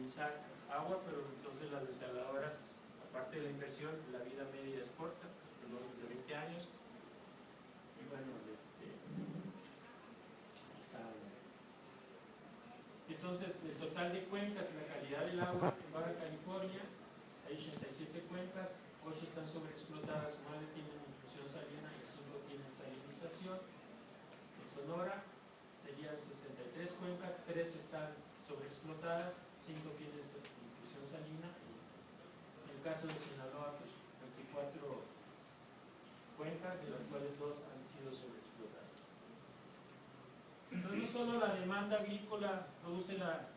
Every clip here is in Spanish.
utilizar agua, pero entonces las desaladoras, aparte de la inversión, la vida media es corta, de 20 años. Y bueno, está. Entonces, el total de cuencas, la calidad del agua en Baja California, hay 87 cuencas, 8 están sobreexplotadas, 9 tienen intrusión salina y 5 tienen salinización. En Sonora serían 63 cuencas, 3 están sobreexplotadas, 5 tienen intrusión salina. En el caso de Sinaloa, pues 24 cuencas, de las cuales 2 han sido sobreexplotadas. Entonces, no solo la demanda agrícola produce la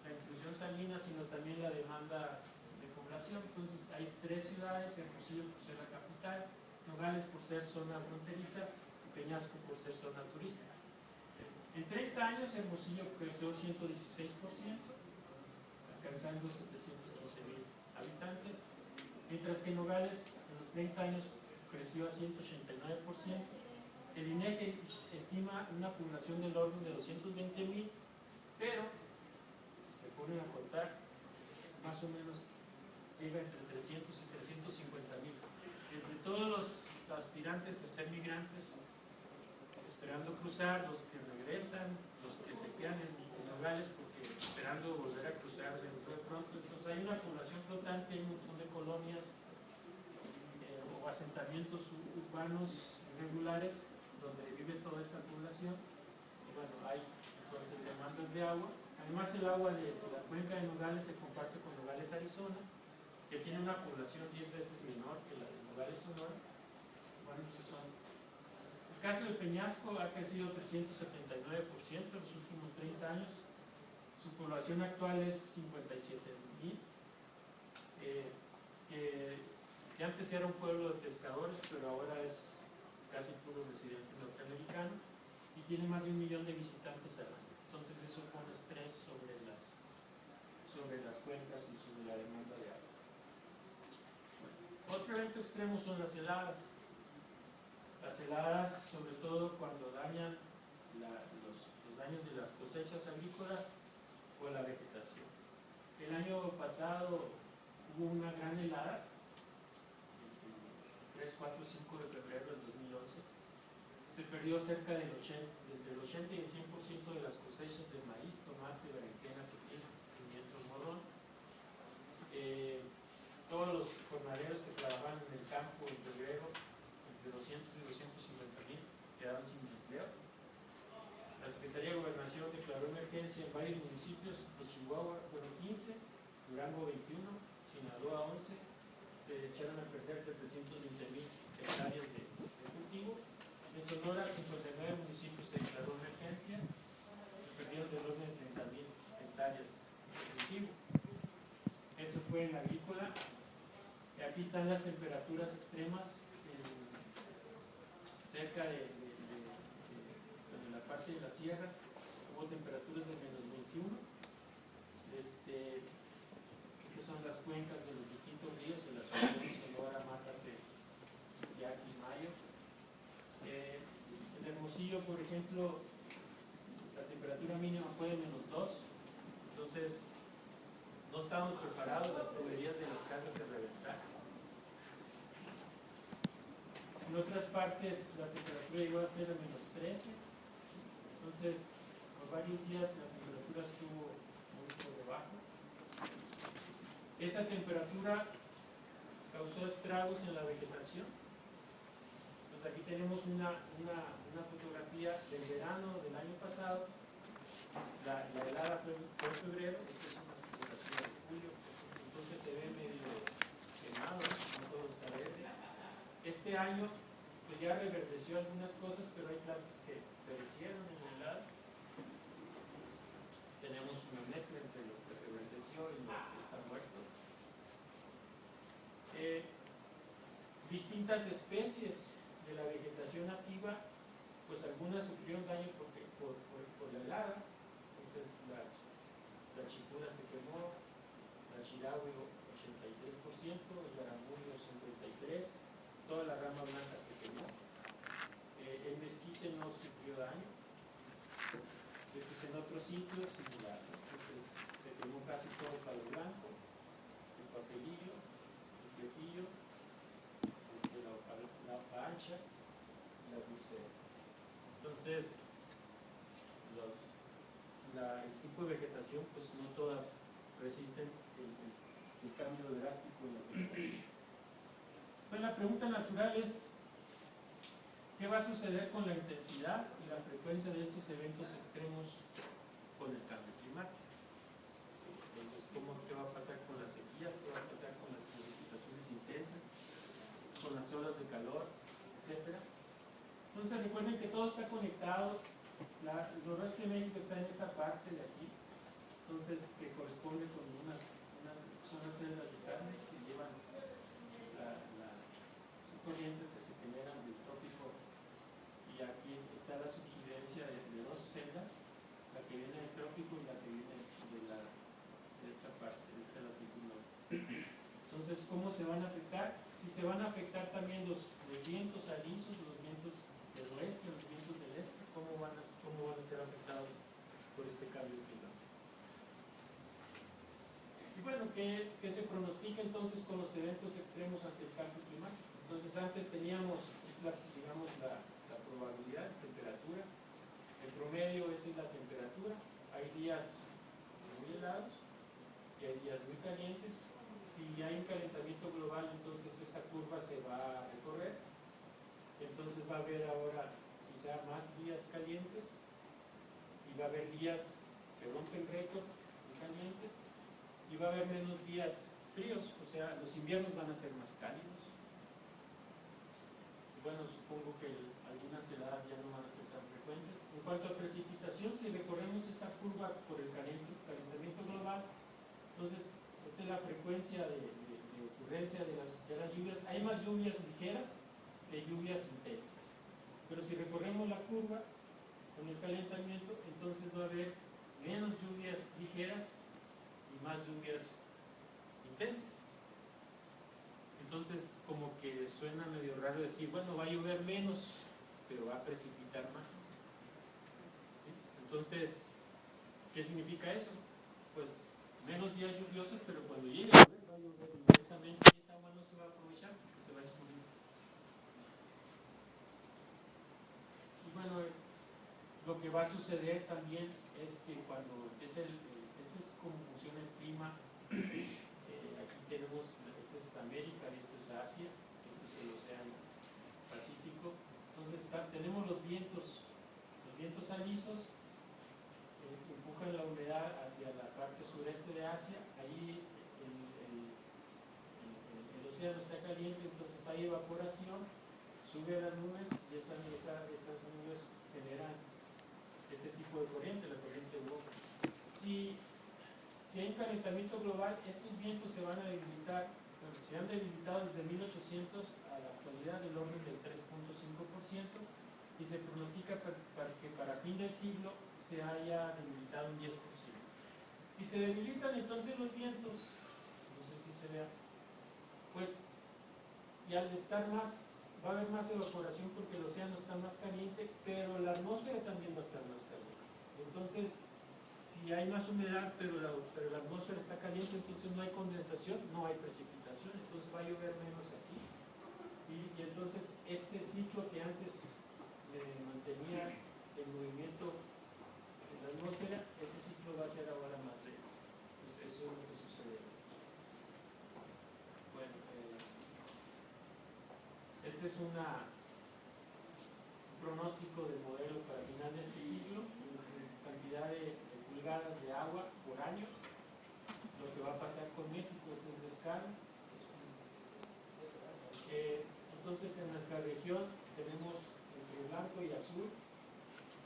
intrusión salina, sino también la demanda de población. Entonces, hay 3 ciudades: Hermosillo por ser la capital, Nogales por ser zona fronteriza y Peñasco por ser zona turística. En 30 años, Hermosillo creció 116%, alcanzando 715,000 habitantes, mientras que Nogales en los 30 años creció a 189%. El INEGI estima una población del orden de 220,000, pero si se ponen a contar, más o menos llega entre 300 y 350,000. Entre todos los aspirantes a ser migrantes, esperando cruzar, los que regresan, los que se quedan en Nogales porque esperando volver a cruzar dentro de pronto, entonces hay una población flotante, hay un montón de colonias o asentamientos urbanos irregulares donde vive toda esta población. Y bueno, hay entonces demandas de agua. Además, el agua de la cuenca de Nogales se comparte con Nogales, Arizona, que tiene una población 10 veces menor que la de Nogales, Sonora. Bueno, pues son. El caso de Peñasco ha crecido 379% en los últimos 30 años. Su población actual es 57,000. Que antes era un pueblo de pescadores, pero ahora es casi puro residente norteamericano, y tiene más de 1 millón de visitantes al año. Entonces eso pone estrés sobre las cuencas y sobre la demanda de agua. Bueno, otro evento extremo son las heladas. Las heladas, sobre todo cuando dañan los daños de las cosechas agrícolas o la vegetación. El año pasado hubo una gran helada, 3, 4, 5 de febrero del 2011, se perdió cerca del entre el 80 y el 100% de las cosechas de maíz, tomate, berenjena, pepino, pimiento, morrón. Todos los jornaleros que trabajaban en el campo en febrero, entre 200 y 250,000, quedaron sin empleo. La Secretaría de Gobernación declaró emergencia en varios municipios de Chihuahua, fueron 15, Durango 21, Sinaloa 11, se echaron a perder 720,000 hectáreas de cultivo. En Sonora, 59 municipios se declaró emergencia, se perdieron del orden de 30,000 hectáreas de cultivo. Eso fue en la agrícola. Y aquí están las temperaturas extremas cerca de la parte de la sierra. Hubo temperaturas de menos 21. Estas son las cuencas de los distintos ríos, de las ciudades de Sonora, Mátate, Yaqui y Mayo. En Hermosillo, por ejemplo, la temperatura mínima fue de menos 2, entonces no estábamos preparados, las tuberías de las casas se reventaron. En otras partes la temperatura llegó a ser de menos 13, entonces por varios días la temperatura estuvo muy por debajo. Esa temperatura causó estragos en la vegetación. Entonces aquí tenemos una fotografía del verano del año pasado. La helada fue en febrero, esta es una fotografía de julio, entonces se ve medio quemado, no todo está verde. Este año pues ya reverdeció algunas cosas, pero hay plantas que perecieron en la helada. Tenemos una mezcla entre lo que reverdeció y lo que está muerto. Distintas especies de la vegetación nativa, pues algunas sufrieron daño por la helada. Entonces la chipura se quemó, la chiragüe 83%, el garambullo 53%, toda la rama blanca se quemó. El mezquite no sufrió daño. Después en otros sitios similar, entonces se quemó casi todo para Entonces, el tipo de vegetación, pues no todas resisten el cambio drástico en la temperatura. Pues la pregunta natural es, ¿qué va a suceder con la intensidad y la frecuencia de estos eventos extremos con el cambio climático? Entonces, ¿qué va a pasar con las sequías? ¿Qué va a pasar con las precipitaciones intensas? ¿Con las olas de calor? Etcétera. Entonces, recuerden que todo está conectado. El noroeste de México está en esta parte de aquí, entonces, que corresponde con son las celdas de carne que llevan corrientes que se generan del trópico, y aquí está la subsidencia de dos celdas, la que viene del trópico y la que viene de esta parte, de esta latitud norte. Entonces, ¿cómo se van a afectar? Si se van a afectar también los vientos alisos, los vientos del oeste, los vientos del este, ¿cómo van a ser afectados por este cambio climático? Y bueno, ¿qué se pronostica entonces con los eventos extremos ante el cambio climático? Entonces, antes teníamos, digamos, la probabilidad de temperatura. El promedio es la temperatura. Hay días muy helados y hay días muy calientes. Si hay un calentamiento global, entonces esta curva se va a recorrer. Entonces va a haber ahora quizá más días calientes y va a haber días que rompen récord muy calientes y va a haber menos días fríos, o sea, los inviernos van a ser más cálidos. Bueno, supongo que algunas heladas ya no van a ser tan frecuentes. En cuanto a precipitación, si recorremos esta curva por el calentamiento global, entonces esta es la frecuencia de ocurrencia de las lluvias. Hay más lluvias ligeras que lluvias intensas, pero si recorremos la curva con el calentamiento, entonces va a haber menos lluvias ligeras y más lluvias intensas. Entonces, como que suena medio raro decir, bueno, va a llover menos, pero va a precipitar más. ¿Sí? Entonces, ¿qué significa eso? Pues menos días lluviosos, pero cuando llegue a llover, va a llover intensamente y esa agua no se va a aprovechar porque se va a escurrir. Y bueno, lo que va a suceder también es que cuando este es como funciona el clima, aquí tenemos, esto es América y esto es Asia, esto es el océano Pacífico. Entonces tenemos los vientos alisos, empujan la humedad hacia la parte sureste de Asia. Ahí el océano está caliente, entonces hay evaporación, sube a las nubes y esas nubes generan este tipo de corriente, la corriente Europa. Si hay un calentamiento global, estos vientos se van a debilitar. Bueno, se han debilitado desde 1800 a la actualidad del orden del 3.5%, y se pronostica que para fin del siglo se haya debilitado un 10%. Si se debilitan entonces los vientos, no sé si se vea, pues, y al estar más, va a haber más evaporación porque el océano está más caliente, pero la atmósfera también va a estar más caliente. Entonces, si hay más humedad, pero la atmósfera está caliente, entonces no hay condensación, no hay precipitación, entonces va a llover menos aquí. Y entonces este ciclo que antes mantenía el movimiento en la atmósfera, ese ciclo va a ser ahora más lento. Entonces eso es lo que sucede. Bueno, este es un pronóstico del modelo para final de este siglo, cantidad de pulgadas de agua por año, lo que va a pasar con México. Esta es la escala. Entonces en nuestra región tenemos entre blanco y azul,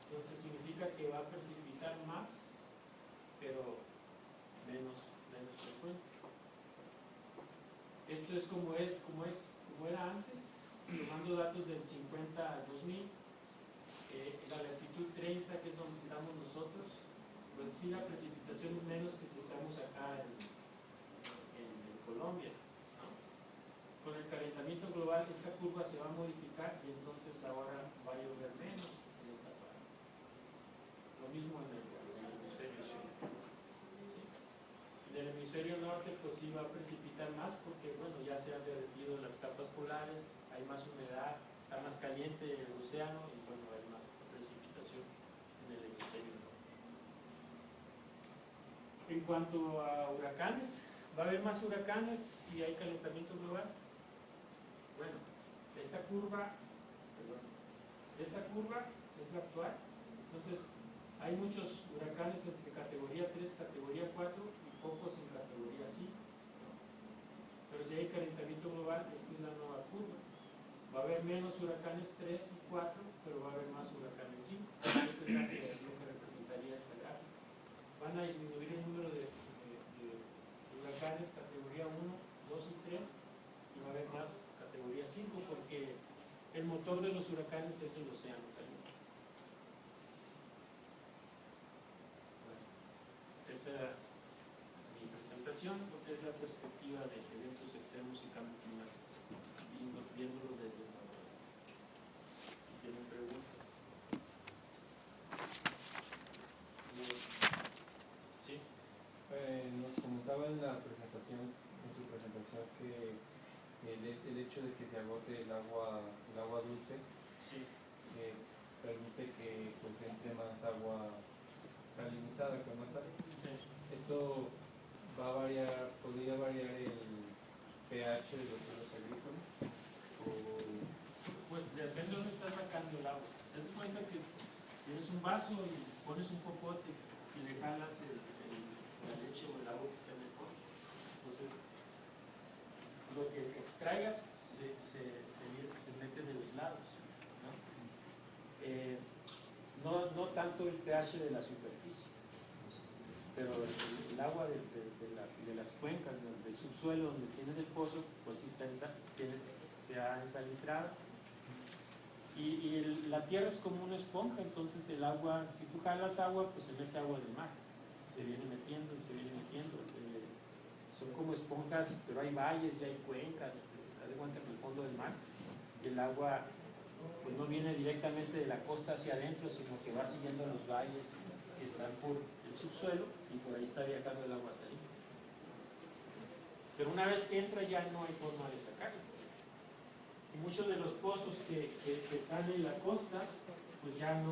entonces significa que va a precipitar más, pero menos frecuente. Esto es como era antes, tomando datos del 50 al 2000. La latitud 30, que es donde estamos nosotros, pues sí, la precipitación es menos que si estamos acá en Colombia, ¿no? Con el calentamiento global esta curva se va a modificar y entonces ahora va a llover menos en esta parte. Lo mismo en el hemisferio sur. ¿Sí? En el hemisferio norte pues sí va a precipitar más porque bueno, ya se han derretido las capas polares, hay más humedad, está más caliente el océano y bueno, hay más precipitación. En cuanto a huracanes, ¿va a haber más huracanes si hay calentamiento global? Bueno, esta curva es la actual. Entonces, hay muchos huracanes entre categoría 3, categoría 4 y pocos en categoría 5. Pero si hay calentamiento global, esta es la nueva curva. Va a haber menos huracanes 3 y 4, pero va a haber más huracanes 5. Esa es lo que representaría esta gráfica. Van a disminuir el número de huracanes categoría 1, 2 y 3, y va a haber más categoría 5 porque el motor de los huracanes es el océano caliente. Bueno, esa es mi presentación, porque es la perspectiva de eventos extremos y cambio climático, viéndolo desde el noroeste. Si tienen preguntas. Sí. Nos comentaba en la presentación, en su presentación, que el hecho de que se agote el agua dulce, Sí. permite que pues entre más agua salinizada con más sal. Sí. Esto va a variar, podría variar el pH de los suelos agrícolas. Pues depende de dónde estás sacando el agua. Te das cuenta que tienes un vaso y pones un popote y le jalas la leche o el agua que está en el pote. Entonces, lo que extraigas se mete de los lados, ¿no? No tanto el pH de la superficie, pero el agua de las cuencas, del subsuelo donde tienes el pozo, pues sí se ha ensaltrado. Y la tierra es como una esponja, entonces el agua, si tú jalas agua, pues se mete agua del mar, se viene metiendo y se viene metiendo. Son como esponjas, pero hay valles y hay cuencas, haz de cuenta que en el fondo del mar, el agua pues no viene directamente de la costa hacia adentro, sino que va siguiendo los valles que están por el subsuelo y por ahí está viajando el agua salina. Pero una vez que entra ya no hay forma de sacarlo. Y muchos de los pozos que están en la costa, pues ya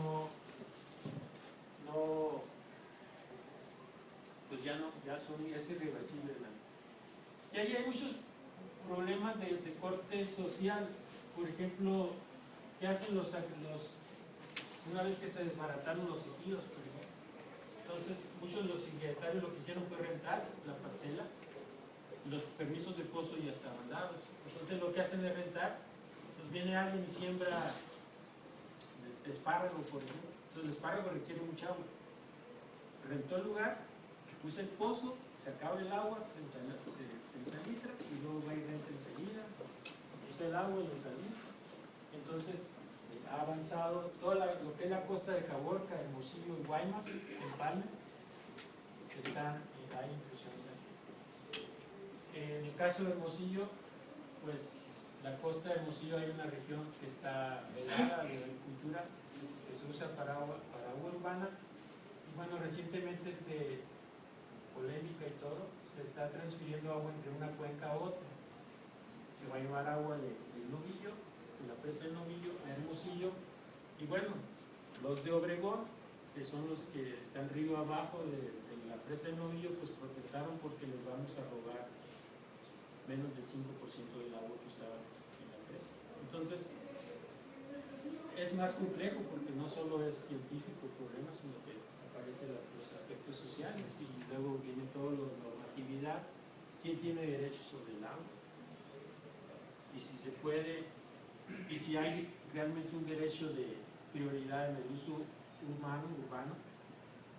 es irreversible. Y ahí hay muchos problemas de corte social. Por ejemplo, ¿qué hacen una vez que se desbarataron los ejidos, por ejemplo? Entonces, muchos de los inquietantes lo que hicieron fue rentar la parcela. Los permisos de pozo ya estaban dados. Entonces, lo que hacen es rentar. Entonces, viene alguien y siembra espárrago, por ejemplo. Entonces, el espárrago requiere mucha agua. Rentó el lugar, puso el pozo, se acaba el agua, se ensalitra y luego va y renta enseguida. Puso el agua y lo ensalitra. Entonces, ha avanzado todo lo que es la costa de Caborca, Hermosillo y Guaymas, en Palma, hay inclusiones aquí. En el caso de Hermosillo, pues la costa de Hermosillo hay una región que está velada de agricultura, que se usa para agua urbana, y bueno, recientemente polémica y todo, se está transfiriendo agua entre una cuenca a otra. Se va a llevar agua del Novillo, de la presa del Novillo, a Hermosillo, y bueno, los de Obregón, que son los que están río abajo de la presa del Novillo, pues protestaron porque les vamos a robar menos del 5% del agua que usaban en la presa. Entonces, es más complejo porque no solo es científico el problema, sino que aparecen los aspectos sociales y luego viene toda la normatividad. ¿Quién tiene derecho sobre el agua? Y si se puede, y si hay realmente un derecho de prioridad en el uso urbano,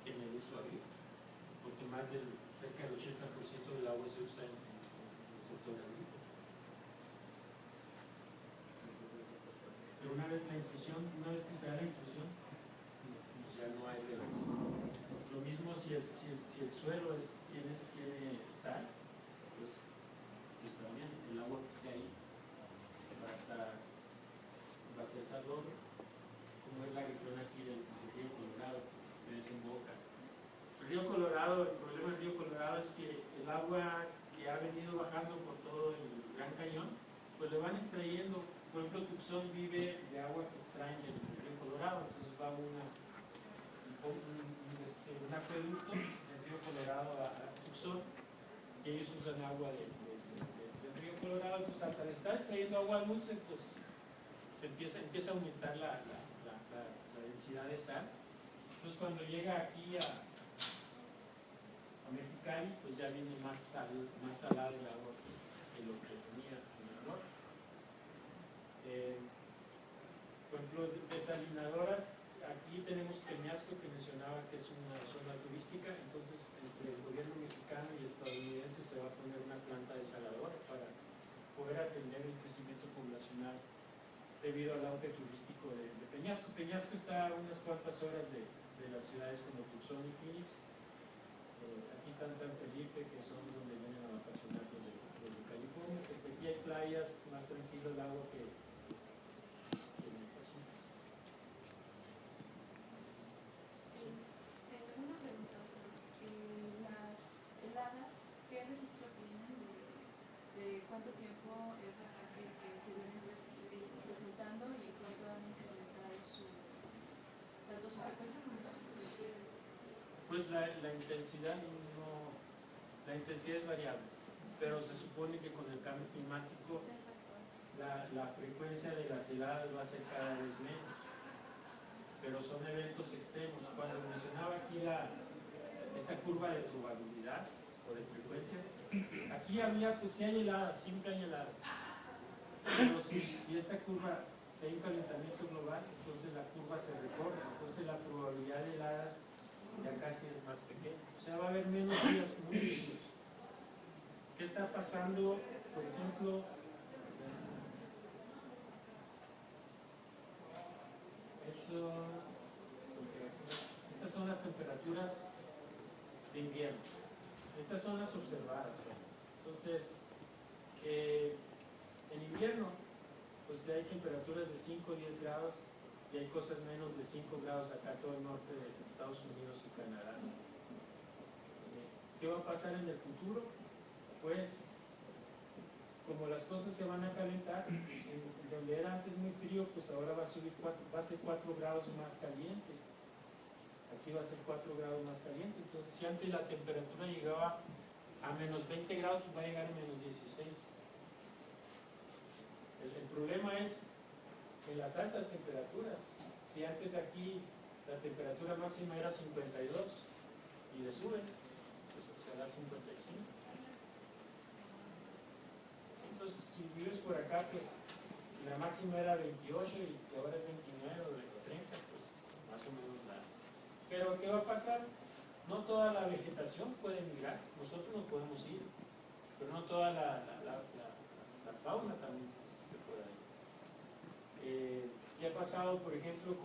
que en el uso agrícola, porque cerca del 80% del agua se usa en el sector agrícola. Pero una vez que se da la intrusión, pues ya no hay relación. Lo mismo si el suelo tiene sal, pues también el agua que esté ahí va a ser salobre, como es la región aquí del río Colorado, que desemboca. El río Colorado, el problema del río Colorado es que el agua que ha venido bajando por todo el Gran Cañón, pues le van extrayendo. Por ejemplo, Tucson vive de agua que extraen del río Colorado, entonces va un acueducto del río río Colorado a Tucson, y ellos usan agua del río Colorado. Pues al estar extrayendo agua dulce, pues empieza a aumentar la densidad de sal. Entonces cuando llega aquí a Mexicali, pues ya viene más salada el agua que lo que tenía en el norte. Por ejemplo, desalinadoras, aquí tenemos Peñasco, que mencionaba que es una zona turística. Entonces entre el gobierno mexicano y estadounidense se va a poner una planta desaladora para poder atender el crecimiento poblacional debido al auge turístico de Peñasco. Peñasco está a unas cuantas horas de las ciudades como Tucson y Phoenix. Aquí está en San Felipe, que son donde vienen a vacacionar los de California, porque aquí hay playas más tranquilo el agua que en el Pacífico. Sí. Una pregunta, las heladas, ¿qué registro tienen de cuánto tiempo es que se vienen presentando y cuánto han incrementado tanto su frecuencia como su intensidad? Pues la intensidad es variable, pero se supone que con el cambio climático la frecuencia de las heladas va a ser cada vez menos, pero son eventos extremos. Cuando mencionaba aquí esta curva de probabilidad o de frecuencia, aquí había, pues si hay heladas, siempre hay heladas, pero si esta curva, si hay un calentamiento global, entonces la curva se recorre, entonces la probabilidad de heladas ya casi es más pequeña, o sea, va a haber menos días muy fríos. ¿Qué está pasando? Por ejemplo, estas son las temperaturas de invierno, estas son las observadas. Entonces, en invierno, pues hay temperaturas de 5 o 10 grados, y hay cosas menos de 5 grados acá todo el norte de Estados Unidos y Canadá. ¿Qué va a pasar en el futuro? Pues como las cosas se van a calentar, donde era antes muy frío, pues ahora va a ser 4 grados más caliente. Aquí va a ser 4 grados más caliente. Entonces, si antes la temperatura llegaba a menos 20 grados, pues va a llegar a menos 16. El problema es en las altas temperaturas. Si antes aquí la temperatura máxima era 52 y le subes, pues será 55. Entonces, si vives por acá, pues la máxima era 28 y ahora es 29 o 30, pues más o menos la hace. Pero ¿qué va a pasar? No toda la vegetación puede migrar, nosotros nos podemos ir, pero no toda la fauna también se puede ir. ¿Qué ha pasado, por ejemplo,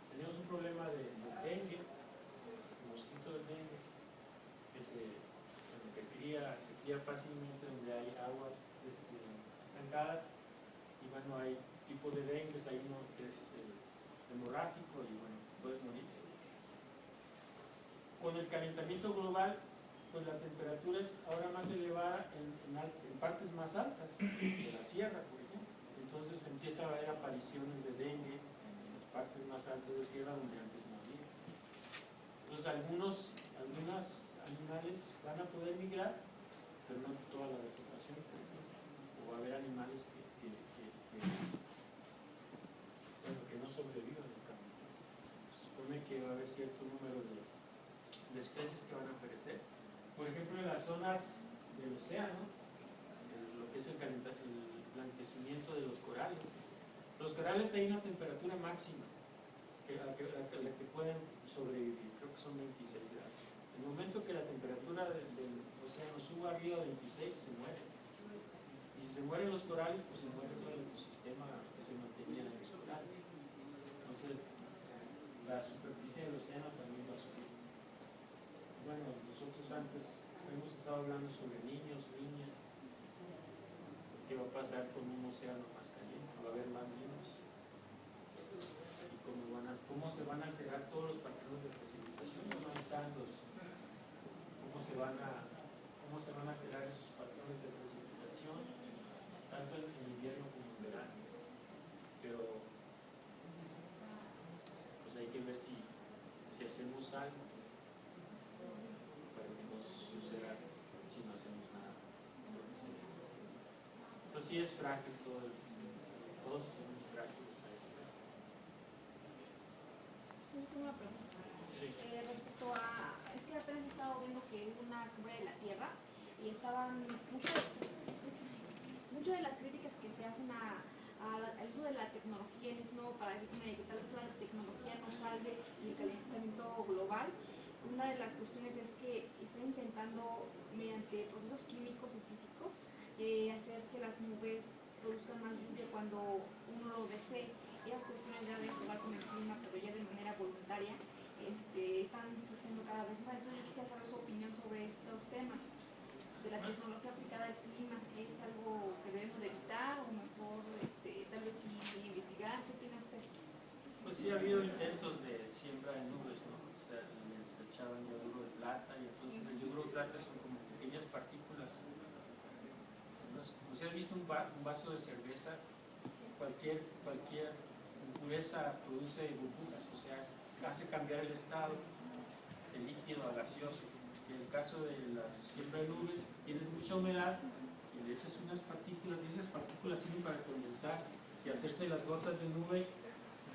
teníamos un problema de dengue, el mosquito del dengue, que se cría fácilmente donde hay aguas estancadas, y bueno, hay tipos de dengue, hay uno que es hemorrágico y bueno, puedes morir. Con el calentamiento global, pues la temperatura es ahora más elevada en partes más altas de la sierra, por ejemplo. Entonces empieza a haber apariciones de dengue en las partes más altas de sierra donde antes no había. Entonces algunos animales van a poder migrar, pero no toda la vegetación, o va a haber animales que no sobrevivan en el camino. Se supone que va a haber cierto número de especies que van a perecer. Por ejemplo, en las zonas del océano, lo que es el blanquecimiento de los corales. Los corales hay una temperatura máxima a la que pueden sobrevivir, creo que son 26 grados. En el momento que la temperatura del océano suba arriba de 26, se muere. Y si se mueren los corales, pues se muere todo el ecosistema que se mantenía en los corales. Entonces, la superficie del océano también va a subir. Bueno, nosotros antes hemos estado hablando sobre niños, niñas. ¿Qué va a pasar con un océano más caliente? Va a haber más niños. ¿Y cómo se van a alterar todos los patrones de precipitación? ¿Cómo se van a alterar esos patrones de precipitación? Tanto en invierno como en verano. Pero pues hay que ver si hacemos algo. Entonces sí es frágil todo, todos somos frágiles a eso. Yo tengo una pregunta. Sí. Respecto a, es que apenas he estado viendo que hubo una cumbre de la Tierra y estaban mucho de las críticas que se hacen al uso de la tecnología en este nuevo paradigma de que tal vez la tecnología no salve el calentamiento global. Una de las cuestiones es que están intentando, mediante procesos químicos y físicos, hacer que las nubes produzcan más lluvia cuando uno lo desee. Esas cuestiones ya de jugar con el clima, pero ya de manera voluntaria, están surgiendo cada vez más. Entonces yo quisiera saber su opinión sobre estos temas de la tecnología aplicada al clima. ¿Es algo que debemos de evitar o mejor tal vez sí investigar? ¿Qué opina usted? Pues sí ha habido intentos de siembra de nubes, ¿no? O sea, les echaban yoduro de plata y entonces el yoduro de plata son como pequeñas partículas. Como si has visto un vaso de cerveza, cualquier impureza produce burbujas, o sea, hace cambiar el estado del líquido a gaseoso. En el caso de la siembra de nubes, tienes mucha humedad y le echas unas partículas y esas partículas sirven para condensar y hacerse las gotas de nube.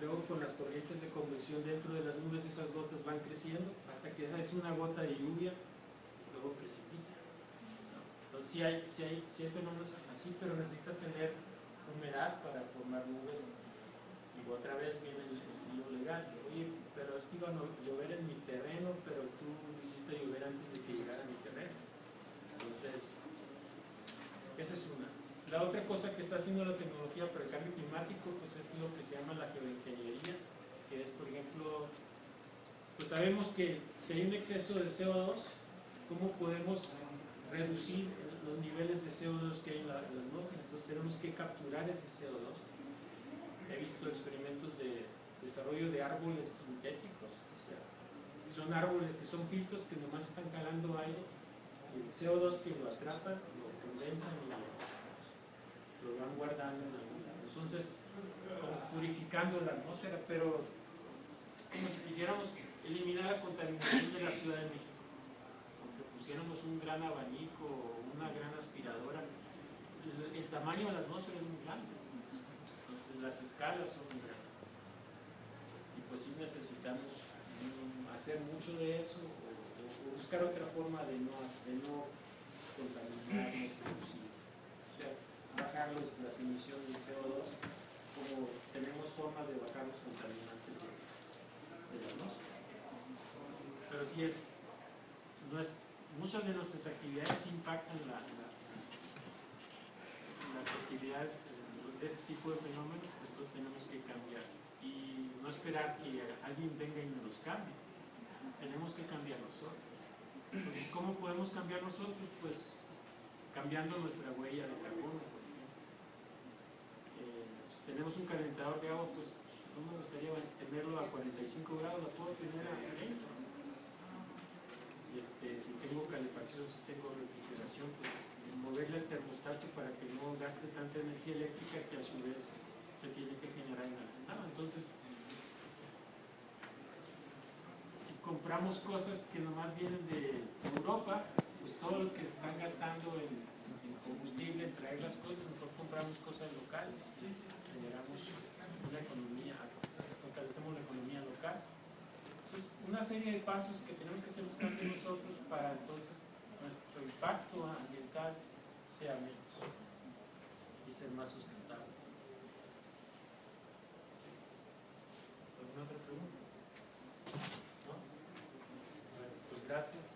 Luego con las corrientes de convección dentro de las nubes esas gotas van creciendo hasta que es una gota de lluvia, luego precipita. Entonces sí hay fenómenos así, pero necesitas tener humedad para formar nubes. Y otra vez viene el lío legal. Oye, pero es que iba a llover en mi terreno, pero tú lo hiciste llover antes de que llegara a mi terreno. Entonces, esa es una. La otra cosa que está haciendo la tecnología para el cambio climático, pues es lo que se llama la geoingeniería, que es, por ejemplo, pues sabemos que si hay un exceso de CO2, ¿cómo podemos reducir los niveles de CO2 que hay en la atmósfera? Entonces tenemos que capturar ese CO2. He visto experimentos de desarrollo de árboles sintéticos, o sea, son árboles que son filtros que nomás están jalando aire, y el CO2 que lo atrapan, lo condensan y lo van guardando en algún lado. Entonces, como purificando la atmósfera, pero como si quisiéramos eliminar la contaminación de la Ciudad de México. Aunque pusiéramos un gran abanico o una gran aspiradora, el tamaño de la atmósfera es muy grande. Entonces las escalas son muy grandes. Y pues sí necesitamos hacer mucho de eso o buscar otra forma de no contaminar, no producir. O sea, bajar las emisiones de CO2 como tenemos formas de bajar los contaminantes de la atmósfera. Pero sí muchas de nuestras actividades impactan las actividades de este tipo de fenómenos, entonces tenemos que cambiar y no esperar que alguien venga y nos cambie, tenemos que cambiar nosotros. Entonces, ¿cómo podemos cambiar nosotros? Pues cambiando nuestra huella de carbono, por ejemplo. Si tenemos un calentador de agua, pues no me gustaría tenerlo a 45 grados, lo puedo tener a 30. Si tengo calefacción, si tengo refrigeración, pues moverle el termostato para que no gaste tanta energía eléctrica que a su vez se tiene que generar en la ventana. Entonces, si compramos cosas que nomás vienen de Europa, pues todo lo que están gastando en combustible, en traer las cosas, mejor compramos cosas locales, generamos una economía, fortalecemos la economía local. Entonces, una serie de pasos que tenemos que hacer nosotros para entonces nuestro impacto ambiental sea menos y ser más sustentable. ¿Alguna otra pregunta? ¿No? Bueno, pues gracias.